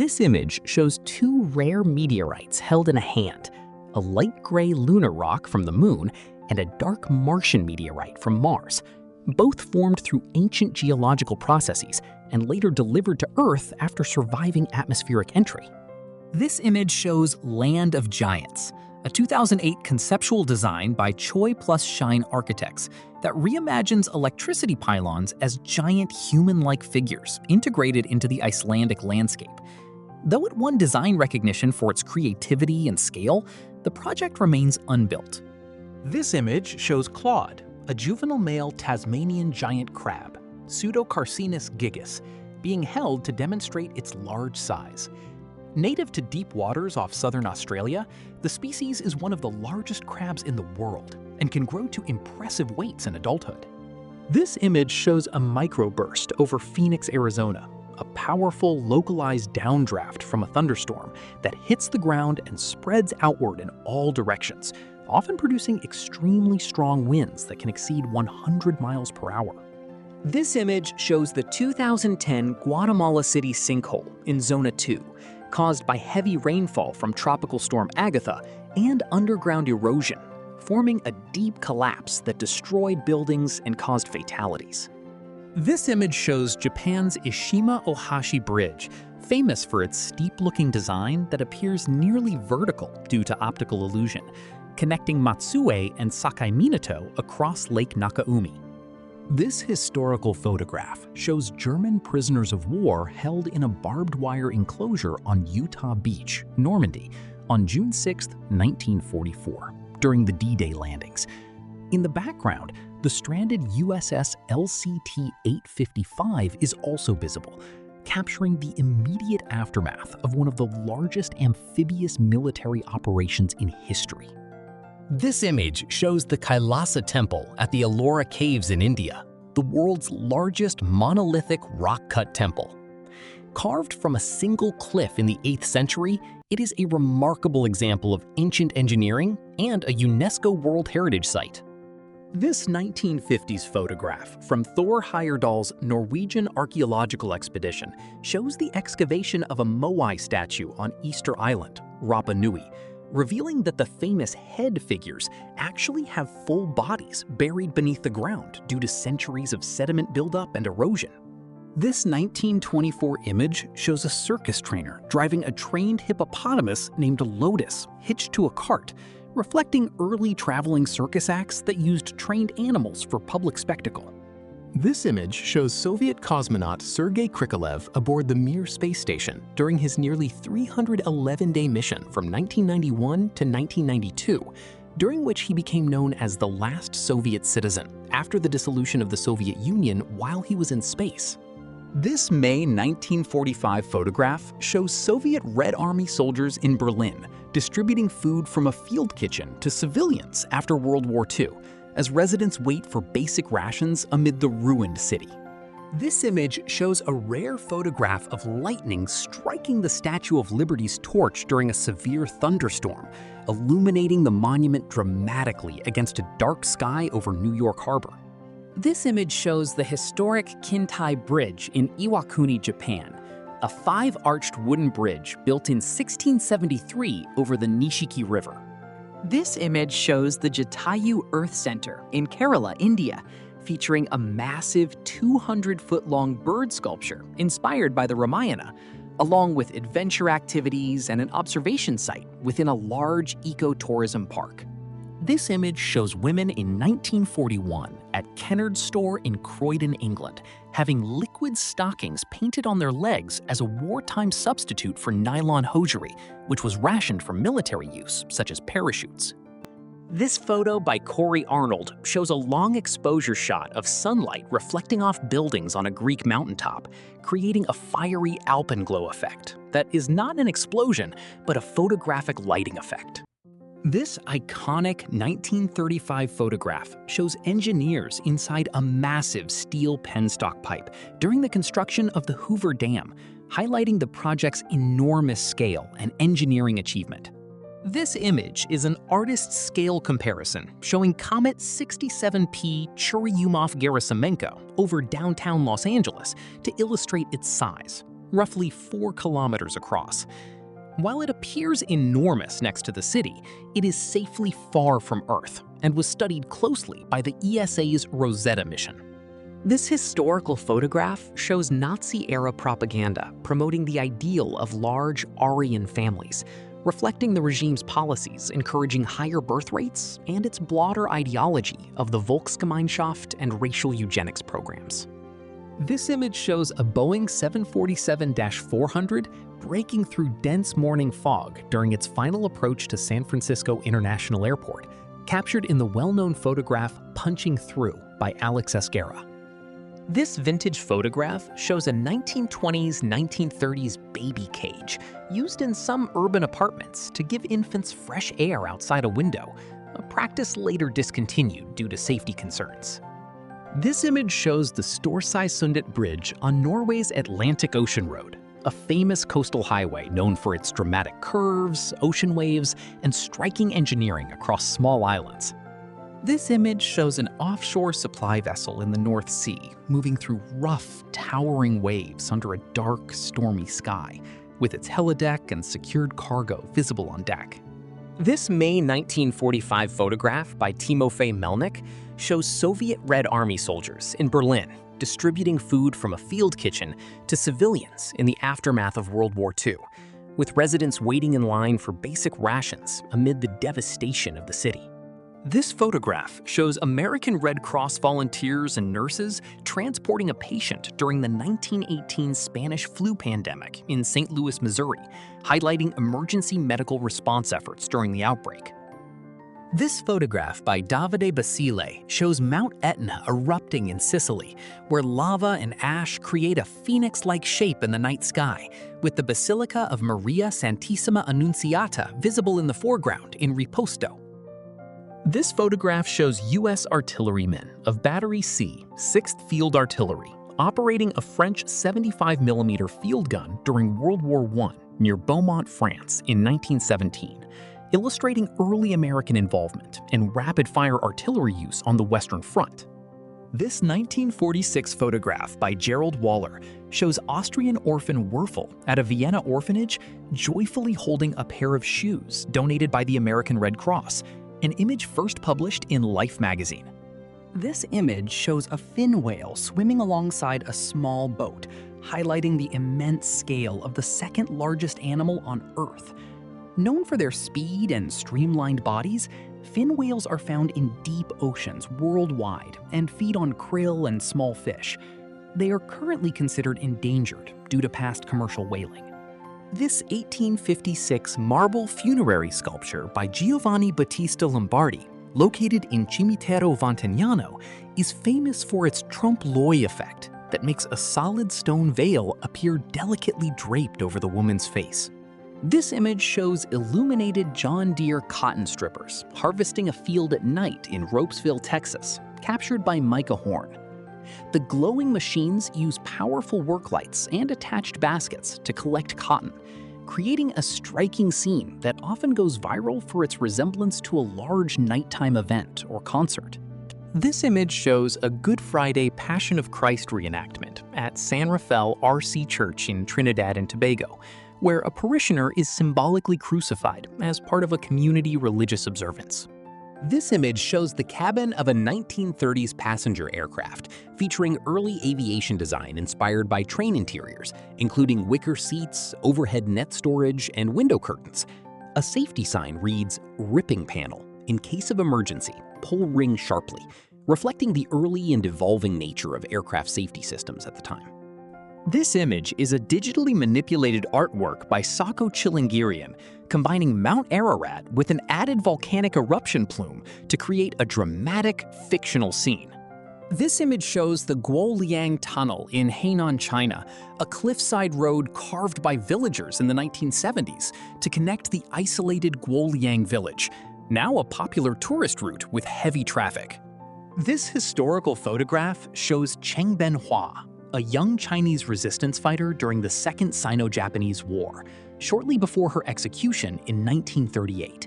This image shows two rare meteorites held in a hand, a light gray lunar rock from the Moon and a dark Martian meteorite from Mars, both formed through ancient geological processes and later delivered to Earth after surviving atmospheric entry. This image shows Land of Giants, a 2008 conceptual design by Choi plus Shine Architects that reimagines electricity pylons as giant human-like figures integrated into the Icelandic landscape. Though it won design recognition for its creativity and scale, the project remains unbuilt. This image shows Claude, a juvenile male Tasmanian giant crab, Pseudocarcinus gigas, being held to demonstrate its large size. Native to deep waters off southern Australia, the species is one of the largest crabs in the world and can grow to impressive weights in adulthood. This image shows a microburst over Phoenix, Arizona, a powerful localized downdraft from a thunderstorm that hits the ground and spreads outward in all directions, often producing extremely strong winds that can exceed 100 miles per hour. This image shows the 2010 Guatemala City sinkhole in Zona 2, caused by heavy rainfall from Tropical Storm Agatha and underground erosion, forming a deep collapse that destroyed buildings and caused fatalities. This image shows Japan's Ishima-Ohashi Bridge, famous for its steep-looking design that appears nearly vertical due to optical illusion, connecting Matsue and Sakai Minato across Lake Nakaumi. This historical photograph shows German prisoners of war held in a barbed wire enclosure on Utah Beach, Normandy, on June 6, 1944, during the D-Day landings. In the background, the stranded USS LCT-855 is also visible, capturing the immediate aftermath of one of the largest amphibious military operations in history. This image shows the Kailasa Temple at the Ellora Caves in India, the world's largest monolithic rock-cut temple. Carved from a single cliff in the 8th century, it is a remarkable example of ancient engineering and a UNESCO World Heritage Site. This 1950s photograph from Thor Heyerdahl's Norwegian archaeological expedition shows the excavation of a Moai statue on Easter Island, Rapa Nui, revealing that the famous head figures actually have full bodies buried beneath the ground due to centuries of sediment buildup and erosion. This 1924 image shows a circus trainer driving a trained hippopotamus named Lotus hitched to a cart, reflecting early traveling circus acts that used trained animals for public spectacle. This image shows Soviet cosmonaut Sergei Krikalev aboard the Mir space station during his nearly 311-day mission from 1991 to 1992, during which he became known as the last Soviet citizen after the dissolution of the Soviet Union while he was in space. This May 1945 photograph shows Soviet Red Army soldiers in Berlin distributing food from a field kitchen to civilians after World War II, as residents wait for basic rations amid the ruined city. This image shows a rare photograph of lightning striking the Statue of Liberty's torch during a severe thunderstorm, illuminating the monument dramatically against a dark sky over New York Harbor. This image shows the historic Kintai Bridge in Iwakuni, Japan, a 5-arched wooden bridge built in 1673 over the Nishiki River. This image shows the Jatayu Earth Center in Kerala, India, featuring a massive 200-foot-long bird sculpture inspired by the Ramayana, along with adventure activities and an observation site within a large eco-tourism park. This image shows women in 1941 at Kennard's store in Croydon, England, having liquid stockings painted on their legs as a wartime substitute for nylon hosiery, which was rationed for military use, such as parachutes. This photo by Corey Arnold shows a long exposure shot of sunlight reflecting off buildings on a Greek mountaintop, creating a fiery alpenglow effect that is not an explosion, but a photographic lighting effect. This iconic 1935 photograph shows engineers inside a massive steel penstock pipe during the construction of the Hoover Dam, highlighting the project's enormous scale and engineering achievement. This image is an artist's scale comparison showing Comet 67P Churyumov-Gerasimenko over downtown Los Angeles to illustrate its size. roughly 4 kilometers across. While it appears enormous next to the city, it is safely far from Earth and was studied closely by the ESA's Rosetta mission. This historical photograph shows Nazi-era propaganda promoting the ideal of large Aryan families, reflecting the regime's policies encouraging higher birth rates and its broader ideology of the Volksgemeinschaft and racial eugenics programs. This image shows a Boeing 747-400 breaking through dense morning fog during its final approach to San Francisco International Airport, captured in the well-known photograph Punching Through by Alex Esguerra. This vintage photograph shows a 1920s-1930s baby cage used in some urban apartments to give infants fresh air outside a window, a practice later discontinued due to safety concerns. This image shows the Storseisundet Bridge on Norway's Atlantic Ocean Road, a famous coastal highway known for its dramatic curves, ocean waves, and striking engineering across small islands. This image shows an offshore supply vessel in the North Sea moving through rough, towering waves under a dark, stormy sky, with its helideck and secured cargo visible on deck. This May 1945 photograph by Timofey Melnik shows Soviet Red Army soldiers in Berlin distributing food from a field kitchen to civilians in the aftermath of World War II, with residents waiting in line for basic rations amid the devastation of the city. This photograph shows American Red Cross volunteers and nurses transporting a patient during the 1918 Spanish flu pandemic in St. Louis, Missouri, highlighting emergency medical response efforts during the outbreak. This photograph by Davide Basile shows Mount Etna erupting in Sicily, where lava and ash create a phoenix-like shape in the night sky, with the Basilica of Maria Santissima Annunziata visible in the foreground in Riposto. This photograph shows U.S. artillerymen of Battery C, 6th Field Artillery, operating a French 75mm field gun during World War I near Beaumont, France in 1917, illustrating early American involvement in rapid-fire artillery use on the Western Front. This 1946 photograph by Gerald Waller shows Austrian orphan Werfel at a Vienna orphanage joyfully holding a pair of shoes donated by the American Red Cross, an image first published in Life magazine. This image shows a fin whale swimming alongside a small boat, highlighting the immense scale of the second largest animal on Earth. Known for their speed and streamlined bodies, fin whales are found in deep oceans worldwide and feed on krill and small fish. They are currently considered endangered due to past commercial whaling. This 1856 marble funerary sculpture by Giovanni Battista Lombardi, located in Cimitero Vantignano, is famous for its trompe-l'oeil effect that makes a solid stone veil appear delicately draped over the woman's face. This image shows illuminated John Deere cotton strippers harvesting a field at night in Ropesville, Texas, captured by Micah Horn. The glowing machines use powerful work lights and attached baskets to collect cotton, creating a striking scene that often goes viral for its resemblance to a large nighttime event or concert. This image shows a Good Friday Passion of Christ reenactment at San Rafael RC Church in Trinidad and Tobago, where a parishioner is symbolically crucified as part of a community religious observance. This image shows the cabin of a 1930s passenger aircraft, featuring early aviation design inspired by train interiors, including wicker seats, overhead net storage, and window curtains. A safety sign reads, "Ripping panel. In case of emergency, pull ring sharply," reflecting the early and evolving nature of aircraft safety systems at the time. This image is a digitally manipulated artwork by Sako Chilingirian, combining Mount Ararat with an added volcanic eruption plume to create a dramatic, fictional scene. This image shows the Guoliang Tunnel in Hainan, China, a cliffside road carved by villagers in the 1970s to connect the isolated Guoliang village, now a popular tourist route with heavy traffic. This historical photograph shows Cheng Ben-hua, a young Chinese resistance fighter during the Second Sino-Japanese War, shortly before her execution in 1938.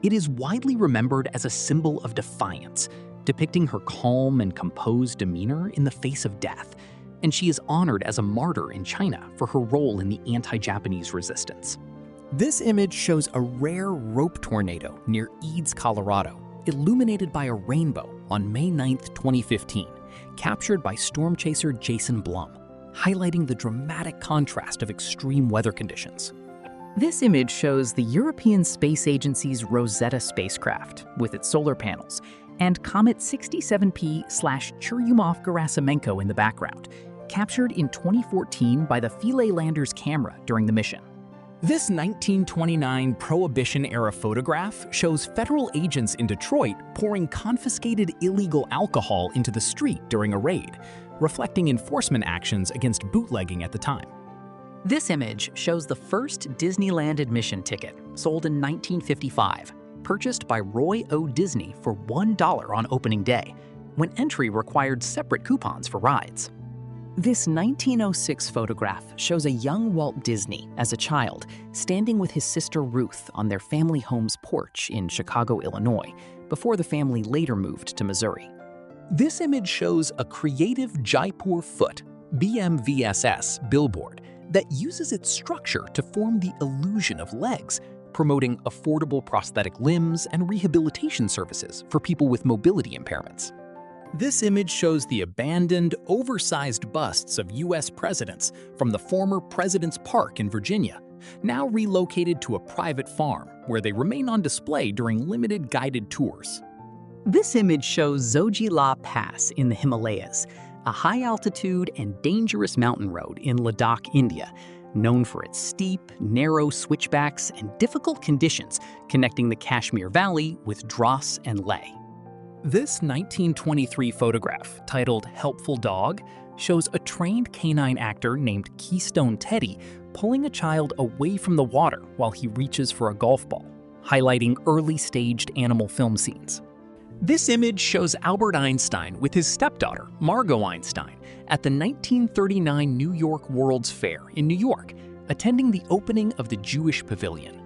It is widely remembered as a symbol of defiance, depicting her calm and composed demeanor in the face of death. and she is honored as a martyr in China for her role in the anti-Japanese resistance. This image shows a rare rope tornado near Eads, Colorado, illuminated by a rainbow on May 9, 2015, captured by storm chaser Jason Blum, highlighting the dramatic contrast of extreme weather conditions. This image shows the European Space Agency's Rosetta spacecraft with its solar panels and Comet 67P/Churyumov-Gerasimenko in the background, captured in 2014 by the Philae lander's camera during the mission. This 1929 Prohibition-era photograph shows federal agents in Detroit pouring confiscated illegal alcohol into the street during a raid, reflecting enforcement actions against bootlegging at the time. This image shows the first Disneyland admission ticket, sold in 1955, purchased by Roy O. Disney for $1 on opening day, when entry required separate coupons for rides. This 1906 photograph shows a young Walt Disney as a child standing with his sister Ruth on their family home's porch in Chicago, Illinois, before the family later moved to Missouri. This image shows a creative Jaipur Foot (BMVSS) billboard that uses its structure to form the illusion of legs, promoting affordable prosthetic limbs and rehabilitation services for people with mobility impairments. This image shows the abandoned, oversized busts of U.S. presidents from the former President's Park in Virginia, now relocated to a private farm where they remain on display during limited guided tours. This image shows Zojila Pass in the Himalayas, a high-altitude and dangerous mountain road in Ladakh, India, known for its steep, narrow switchbacks and difficult conditions connecting the Kashmir Valley with Dras and Leh. This 1923 photograph, titled Helpful Dog, shows a trained canine actor named Keystone Teddy pulling a child away from the water while he reaches for a golf ball, highlighting early-staged animal film scenes. This image shows Albert Einstein with his stepdaughter, Margot Einstein, at the 1939 New York World's Fair in New York, attending the opening of the Jewish Pavilion.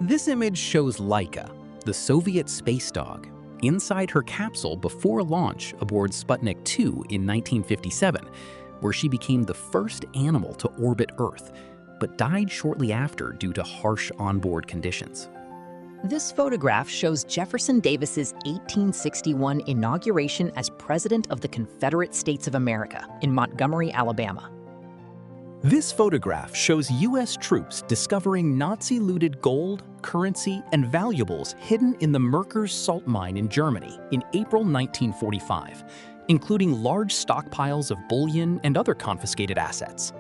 This image shows Laika, the Soviet space dog, inside her capsule before launch aboard Sputnik 2 in 1957, where she became the first animal to orbit Earth, but died shortly after due to harsh onboard conditions. This photograph shows Jefferson Davis's 1861 inauguration as President of the Confederate States of America in Montgomery, Alabama. This photograph shows U.S. troops discovering Nazi-looted gold, currency, and valuables hidden in the Merkers salt mine in Germany in April 1945, including large stockpiles of bullion and other confiscated assets.